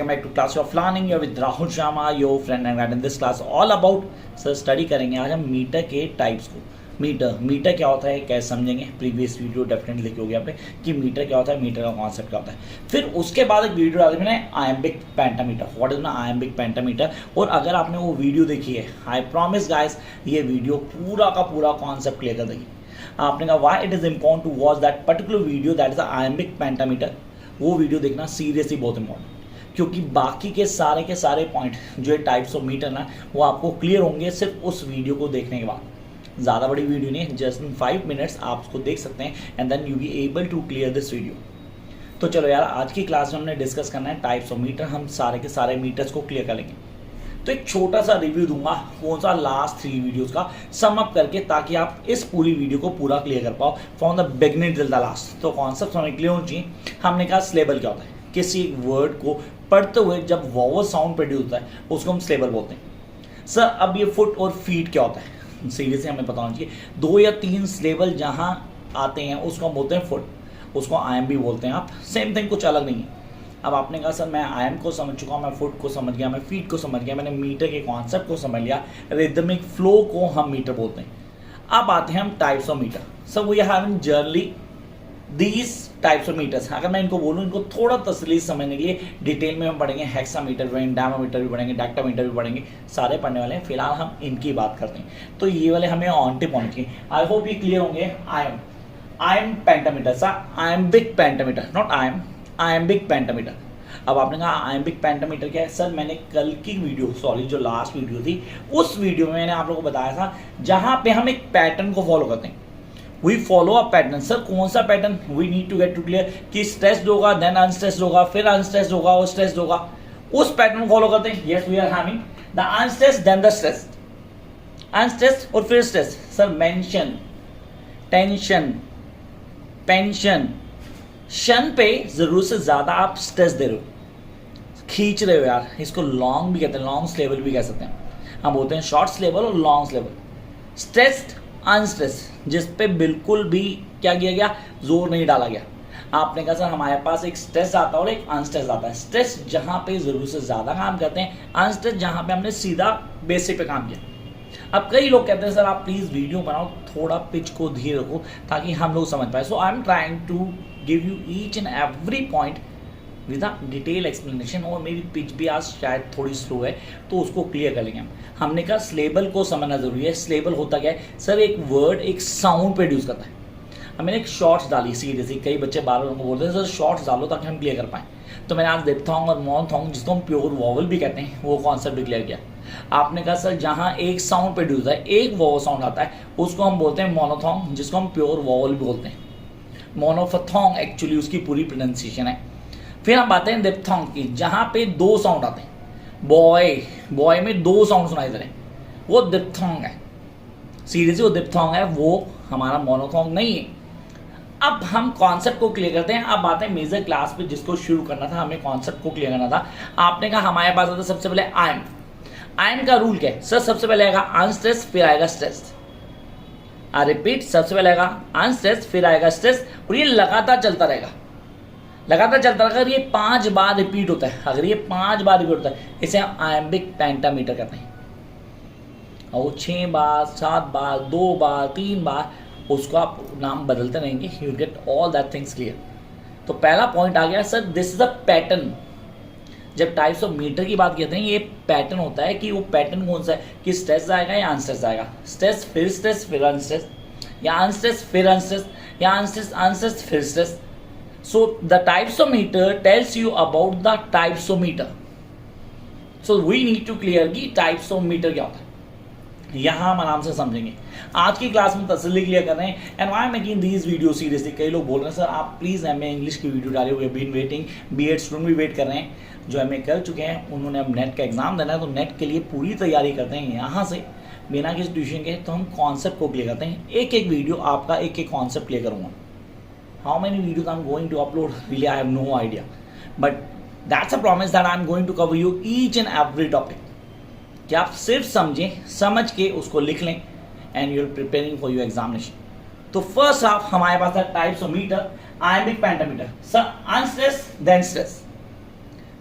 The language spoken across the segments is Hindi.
Welcome back to class of learning. You're with Rahul Sharma, your friend and guide. In this class all about sir study करेंगे आज हम मीटर के टाइप्स को. मीटर क्या होता है कैसे समझेंगे. प्रीवियस वीडियो डेफिनेटली लिखी होगी आपने कि मीटर क्या होता है, मीटर का कॉन्सेप्ट क्या होता है. फिर उसके बाद एक वीडियो डाली मैंने आयम्बिक पेंटामीटर. व्हाट इज ना आयम्बिक पेंटामीटर. और अगर आपने वो वीडियो देखी है, आई प्रॉमिस गाइस ये वीडियो पूरा का पूरा कॉन्सेप्ट क्लियर कर देगी. आपने कहा why it is important to watch that particular video, that is iambic pentameter. वो वीडियो देखना सीरियसली बहुत इंपॉर्टेंट, क्योंकि बाकी के सारे पॉइंट जो टाइप्स ऑफ मीटर ना वो आपको क्लियर होंगे सिर्फ उस वीडियो को देखने के बाद. ज़्यादा बड़ी वीडियो नहीं, जस्ट इन 5 मिनट्स आप उसको देख सकते हैं and then you be able to clear this video. तो चलो यार, आज की क्लास में हमने डिस्कस करना है टाइप्स ऑफ मीटर. हम सारे के सारे मीटर्स को क्लियर करेंगे. तो एक छोटा सा रिव्यू दूंगा कौन सा लास्ट 3 वीडियोस का सम अप करके, ताकि आप इस पूरी वीडियो को पूरा क्लियर कर पाओ from the beginning till the last. तो कॉन्सेप्ट हमें क्लियर होना चाहिए. हमने कहा स्लेबल क्या होता है. किसी एक वर्ड को पढ़ते हुए जब वॉवल साउंड प्रोड्यूस होता है उसको हम स्लेबल बोलते हैं. सर अब ये फुट और फीट क्या होता है, सीरियसली हमें पता होना चाहिए. 2 या 3 स्लेबल जहाँ आते हैं उसको हम बोलते हैं फुट, उसको आयम भी बोलते हैं आप. सेम थिंग, कुछ अलग नहीं है. अब आपने कहा सर मैं आयम को समझ चुका हूँ, मैं फुट को समझ गया, मैं फीट को समझ गया, मैंने मीटर के कॉन्सेप्ट को समझ लिया, रिदमिक फ्लो को हम मीटर बोलते हैं. अब आते हैं हम types of metre. Sir we have generally these types of metres. अगर मैं इनको बोलूँ, इनको थोड़ा तसली समझने के लिए डिटेल में हम पढ़ेंगे. हेक्सामीटर भी, डायनामीटर भी पढ़ेंगे, डेक्टामीटर भी पढ़ेंगे, सारे पढ़ने वाले हैं. फिलहाल हम इनकी बात करते हैं. तो ये वाले हमें ऑन टिप होने चाहिए. आई होप ये क्लियर होंगे. आयम pentameter. Sir iambic pentameter, not iambic pentameter. अब आपने कहा आयम्बिक पेंटामीटर क्या है. सर मैंने कल की वीडियो, जो लास्ट वीडियो थी, उस वीडियो में मैंने आप लोगों को बताया था जहाँ पे हम एक पैटर्न को फॉलो करते हैं. We follow a pattern. Sir कौन सा pattern. We need to get to clear कि स्ट्रेस्ड होगा, देन अनस्ट्रेस्ड होगा, फिर अनस्ट्रेस्ड होगा और स्ट्रेस्ड होगा. उस पैटर्न फॉलो करते हैं. Yes we are having the unstressed then the stressed, unstressed और फिर stressed. Sir mention, tension, pension, शन पे जरूरत से ज्यादा आप स्ट्रेस दे रहे हो, खींच रहे हो यार. इसको लॉन्ग भी कहते हैं, लॉन्ग स्लेबल भी कह सकते हैं. हम बोलते हैं शॉर्ट स्लेबल और लॉन्ग स्लेबल. स्ट्रेस्ड, अनस्ट्रेस, जिस पे बिल्कुल भी क्या किया गया, जोर नहीं डाला गया. आपने कहा सर हमारे पास एक स्ट्रेस आता है और एक अनस्ट्रेस आता है. स्ट्रेस जहाँ पे जरूरत से ज़्यादा काम करते हैं, अनस्ट्रेस जहाँ पे हमने सीधा बेसिक पे काम किया. अब कई लोग कहते हैं सर आप प्लीज़ वीडियो बनाओ, थोड़ा पिच को धीरे रखो ताकि हम लोग समझ पाए. So I am trying to give you each and every point with a detail explanation. और मेरी पिच भी आज शायद थोड़ी स्लो है तो उसको क्लियर कर लेंगे हम. हमने कहा स्लेबल को समझना जरूरी है. स्लेबल होता क्या है. सर एक वर्ड एक साउंड प्रोड्यूस करता है. अब मैंने एक शॉर्ट्स डाली सीरियसली, कई बच्चे बार बार उनको बोलते हैं सर शॉर्ट्स डालो ताकि हम क्लियर कर पाएँ. तो मैंने आज डिप्थोंग और मोनोथोंग, जिसको हम प्योर वॉवल भी कहते हैं, वो कॉन्सेप्ट भी क्लियर किया. आपने कहा सर जहाँ एक साउंड प्रोड्यूस है, एक वॉवल साउंड आता है, उसको हम बोलते हैं मोनोथोंग, जिसको हम प्योर वॉवल भी बोलते हैं. मोनोफथोंग एक्चुअली उसकी पूरी प्रोनाउंसिएशन है. फिर हम बात हैं डिप्थोंग की, जहाँ पे 2 साउंड आते हैं. बॉय में 2 साउंड सुनाई दे रहे हैं, वो डिप्थोंग है. सीरियसली वो डिप्थोंग है, वो हमारा मोनोथोंग नहीं है. अब हम कॉन्सेप्ट को क्लियर करते हैं. अब बात है मेजर क्लास पे, जिसको शुरू करना था, हमें कॉन्सेप्ट को क्लियर करना था. आपने कहा हमारे पास आता है सबसे पहले आयम. आयम का रूल क्या है. सर सबसे पहले आएगा अनस्ट्रेस, फिर आएगा स्ट्रेस्ड. आई रिपीट, सबसे पहले आएगा अनस्ट्रेस, फिर आएगा स्ट्रेस, और ये लगातार चलता रहेगा. अगर ये 5 बार रिपीट होता है, इसे हम आयम्बिक पेंटामीटर कहते हैं. और 6 बार, 7 बार, 2 बार, 3 बार, उसको आप नाम बदलते रहेंगे. You get all that things clear. तो पहला पॉइंट आ गया sir, this is a pattern. जब टाइप्स ऑफ मीटर की बात करते हैं, ये पैटर्न होता है कि वो पैटर्न कौन सा है कि स्ट्रेस आएगा या अनस्ट्रेस आएगा, स्ट्रेस फिर अनस्ट्रेस, या अनस्ट्रेस फिर अनस्ट्रेस, या अनस्ट्रेस फिर stress. So the types of meter tells you about the types of meter. So we need to clear कि types of meter क्या होता है. यहाँ हम आराम से समझेंगे. आज की क्लास में तसल्ली क्लियर कर रहे हैं. And why making these video seriously. कई लोग बोल रहे हैं सर आप प्लीज़ एम ए इंग्लिश की वीडियो डालिए. We have been waiting. BEd student भी वेट कर रहे हैं, जो एम ए कर चुके हैं. उन्होंने अब नेट का एग्जाम देना है, तो नेट के लिए पूरी तैयारी करते हैं यहाँ से बिना किसी ट्यूशन के. तो हम कॉन्सेप्ट को क्लियर करते हैं. एक वीडियो आपका एक कॉन्सेप्ट क्लियर करूँगा. How many videos I'm going to upload, really I have no idea, but that's a promise that I'm going to cover you each and every topic. कि आप सिर्फ समझ के उसको लिख लें and you're preparing for your examination. तो फर्स्ट हाफ हमारे पास है types of metre. Iambic pentameter. Sir unstress then stress.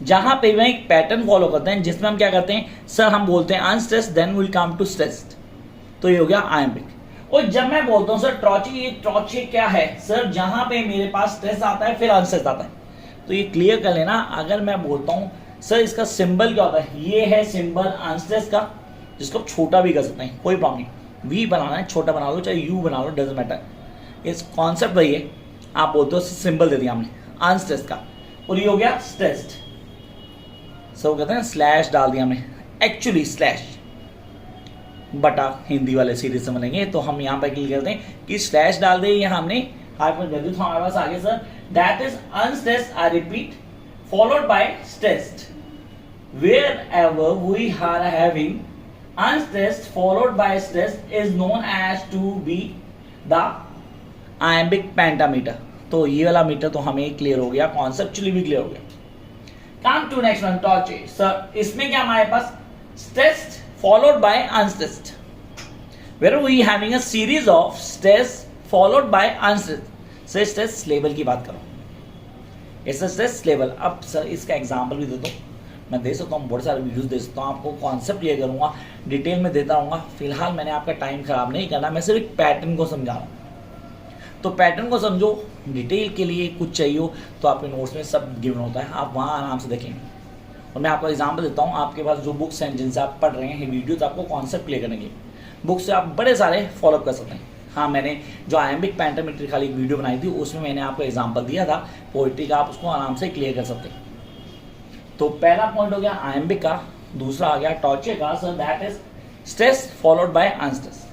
जहां पे वह एक पैटर्न फॉलो करते हैं जिसमें हम क्या करते हैं सर, हम बोलते हैं unstressed then will come to stressed, तो ये हो गया आयम्बिक। और जब मैं बोलता हूं सर ट्रॉची, ये ट्रॉची क्या है सर, जहां पे मेरे पास स्ट्रेस आता है फिर अनस्ट्रेस्ड आता है, तो ये क्लियर कर लेना। अगर मैं बोलता हूं सर इसका सिंबल क्या होता है, ये है सिंबल अनस्ट्रेस्ड का, जिसको छोटा भी कर सकते हैं, कोई प्रॉब्लम नहीं, वी बनाना है छोटा बना लो चाहे यू बना लो, डजंट मैटर, इस कॉन्सेप्ट वही है। आप बोलते हो सिंबल दे दिया हमने अनस्ट्रेस्ड का, और ये हो गया स्ट्रेस्ड, सब कहते हैं स्लैश डाल दिया हमने, एक्चुअली स्लैश बटा हिंदी वाले सीरीज से मिलेंगे, तो हम यहाँ पर क्लियर करते हैं कि स्लैश डाल दे, यहाँ हमने हाइफन कर दी, तो हमारे पास आगे sir that is unstressed, I repeat, followed by stressed, wherever we are having unstressed followed by stressed is known as to be the iambic pentameter। तो ये वाला मीटर तो हमें क्लियर हो गया, कॉन्सेप्चुअली भी क्लियर हो गया। Come to next one, trochee sir, इसमें क्या हमारे पास stressed followed by unstressed, where we having a series of stress followed by unstressed। Sir stress level की बात करो, इट्स स्ट्रेस लेवल। अब सर इसका एग्जांपल भी दे दो, मैं दे सकता हूँ, बहुत सारे वीडियोस दे सकता हूँ, आपको कॉन्सेप्ट क्लियर करूँगा, डिटेल में देता रहूँगा। फिलहाल मैंने आपका टाइम खराब नहीं करना, मैं सिर्फ एक पैटर्न को समझा रहा हूँ, तो पैटर्न को समझो। डिटेल के लिए कुछ चाहिए हो तो आपके नोट्स में सब गिवन होता है, आप वहाँ आराम से देखेंगे। और मैं आपको एग्जाम्पल देता हूँ, आपके पास जो बुक्स हैं जिनसे आप पढ़ रहे हैं वीडियो, तो आपको कॉन्सेप्ट क्लियर करेंगे, बुक से आप बड़े सारे फॉलोअप कर सकते हैं। हाँ, मैंने जो आयम्बिक पेंटामीटर खाली एक वीडियो बनाई थी, उसमें मैंने आपको एग्जाम्पल दिया था पोइट्री का, आप उसको आराम से क्लियर कर सकते हैं। तो पहला पॉइंट हो गया आयम्बिक का, दूसरा आ गया टॉर्चे का, so that is stress followed by unstress.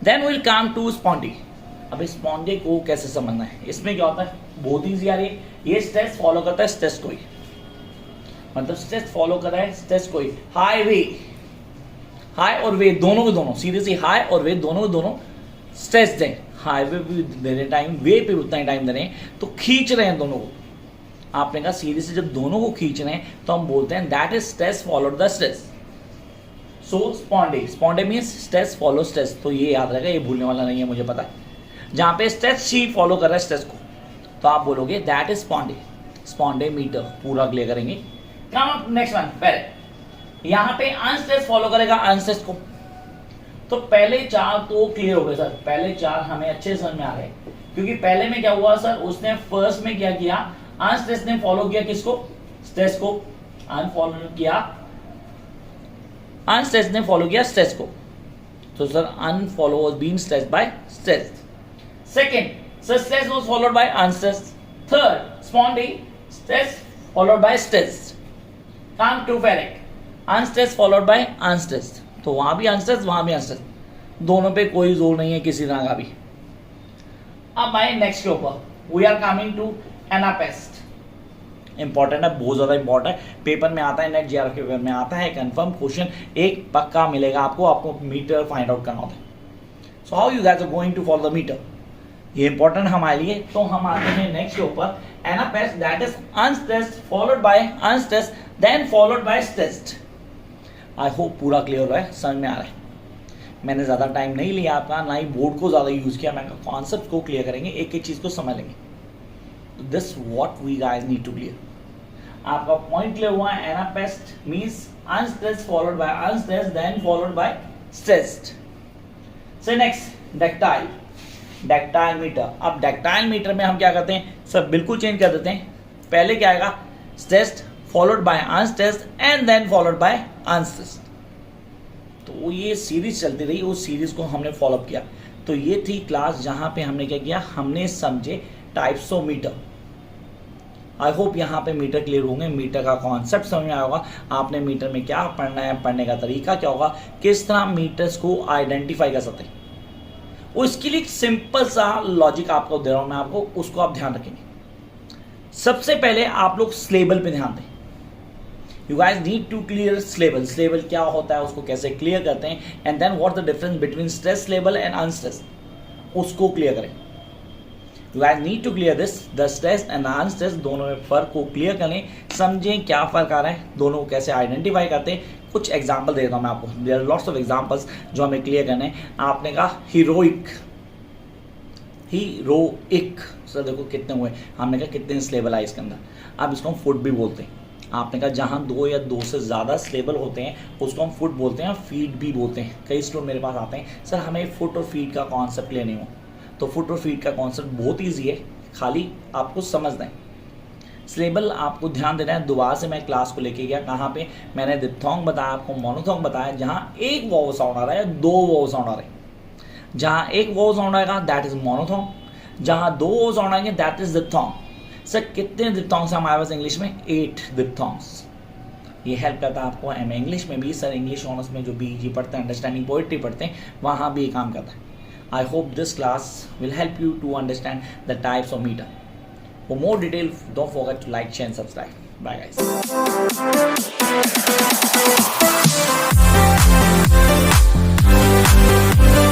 Then will come to spondee. अब स्पॉन्डी को कैसे समझना है, इसमें क्या होता है, बहुत ईजी यार, ये स्ट्रेस फॉलो करता है स्ट्रेस को ही, मतलब स्ट्रेस फॉलो कर रहा है स्ट्रेस को ही। हाई वे, हाई और वे दोनों के दोनों, सीरियसली हाई और वे दोनों के दोनों स्ट्रेस दें, हाई वे भी दे रहे टाइम, वे पे उतना ही टाइम दे रहे हैं, तो खींच रहे हैं दोनों को। आपने कहा सीरीज से जब दोनों को खींच रहे हैं तो हम बोलते हैं that is stress followed the stress. So spondee, spondee means stress follow stress, तो ये याद रहेगा, ये भूलने वाला नहीं है, मुझे पता है। जहां पे स्ट्रेस शी फॉलो कर रहा है स्ट्रेस को, तो आप बोलोगे दैट इज स्पॉन्डे, स्पॉन्डे मीटर, पूरा क्लियर करेंगे। कम नेक्स्ट वन, पहले यहां पे अनस्ट्रेस फॉलो करेगा अनस्ट्रेस को, तो पहले चार तो क्लियर हो गए सर, पहले चार हमें अच्छे समझ में आ गए, क्योंकि पहले में क्या हुआ सर, उसने फर्स्ट में क्या किया, अनस्ट्रेस ने फॉलो किया किसको, स्ट्रेस को, अनफॉलो किया, अनस्ट्रेस ने फॉलो किया स्ट्रेस को, तो sir unfollow was being stress by stress. Second sir stress was followed by unstress. Third spondee, stress followed by stress. Come to pyrrhic, unstress followed by unstress, तो वहां भी अनस्ट्रेस वहां भी अनस्ट्रेस, दोनों पे कोई जोर नहीं है किसी तरह का भी। अब आए नेक्स्ट के ऊपर, we are coming to anapaest. Important है, बहुत ज्यादा इंपॉर्टेंट है, पेपर में आता है, नेट जीआर के पेपर में आता है, कंफर्म क्वेश्चन एक पक्का मिलेगा आपको, आपको मीटर फाइंड आउट करना होता है। So how you guys are going to follow the metre, ये इंपॉर्टेंट हमारे लिए। तो हम आते हैं नेक्स्ट के ऊपर, anapaest that is unstressed followed by unstressed then followed by stressed. I hope पूरा क्लियर हो रहा है, समझ में आ रहा है। मैंने ज़्यादा टाइम नहीं लिया आपका, ना ही बोर्ड को ज़्यादा यूज़ किया, मैं कॉन्सेप्ट को क्लियर करेंगे, एक एक चीज़ को समझ लेंगे। This what we guys need to clear. आपका पॉइंट क्लियर हुआ, anapaest means unstressed followed by unstressed then followed by stressed. So next dactyl, dactyl metre. अब डक्टाइल मीटर में हम क्या करते हैं सर, बिल्कुल चेंज कर देते हैं, पहले क्या आएगा, stressed followed by unstressed and then followed by unstressed. तो ये सीरीज चलती रही, उस सीरीज को हमने फॉलोअप किया। तो ये थी क्लास जहां पे हमने क्या किया, हमने समझे types of metre. I hope यहाँ पे मीटर क्लियर होंगे, मीटर का कॉन्सेप्ट समझ में आया होगा, आपने मीटर में क्या पढ़ना है, पढ़ने का तरीका क्या होगा, किस तरह मीटर्स को आइडेंटिफाई कर सकते हैं। उसके लिए सिंपल सा लॉजिक आपको दे रहा हूं मैं आपको, उसको आप ध्यान रखेंगे। सबसे पहले आप लोग स्लेबल पे ध्यान दें। You guys need to clear syllable, syllable क्या होता है, उसको कैसे क्लियर करते हैं, and then what the difference between stress level and unstress, उसको क्लियर करें। You guys need to clear this, the stress and unstress, दोनों में फर्क को क्लियर करें, समझें क्या फर्क आ रहा है, दोनों को कैसे आइडेंटिफाई करते हैं। कुछ एग्जाम्पल दे देता हूं मैं आपको, there are lots of examples जो हमें क्लियर करने हैं। आपने कहा हीरोइक, हीरोइक, सर देखो कितने हुए, हमने कहा कितने स्लेबल आए इसके अंदर। अब इसको हम फुट भी बोलते हैं, आपने कहा जहाँ 2 या 2 से ज़्यादा सिलेबल होते हैं उसको हम फुट बोलते हैं, फीट भी बोलते हैं। कई स्टूडेंट मेरे पास आते हैं, सर हमें फुट और फीट का कॉन्सेप्ट लेने हो। तो फुट और फीट का कॉन्सेप्ट बहुत ईजी है, खाली आपको समझना है। सिलेबल आपको ध्यान देना है। दोबारा से मैं क्लास को लेके गया कहाँ पे, मैंने डिप्थोंग बताया आपको, मोनोथोंग बताया, जहाँ एक वॉवल साउंड आ रहा है या 2 वॉवल साउंड आ रहे हैं। जहाँ एक वॉवल साउंड आएगा दैट इज मोनोथोंग, जहाँ 2 वॉवल साउंड आएंगे दैट इज डिप्थोंग। सर कितने डिप्थोंग्स हमारे पास इंग्लिश में? 8 डिप्थोंग्स। ये हेल्प करता है आपको एम इंग्लिश में भी। सर इंग्लिश ऑनर्स में जो बीजी पढ़ते हैं, अंडरस्टैंडिंग पोएट्री पढ़ते हैं, वहाँ भी ये काम करता है। I hope this class will help you to understand the types of meter. For more detail, don't forget to like, share and subscribe. Bye guys.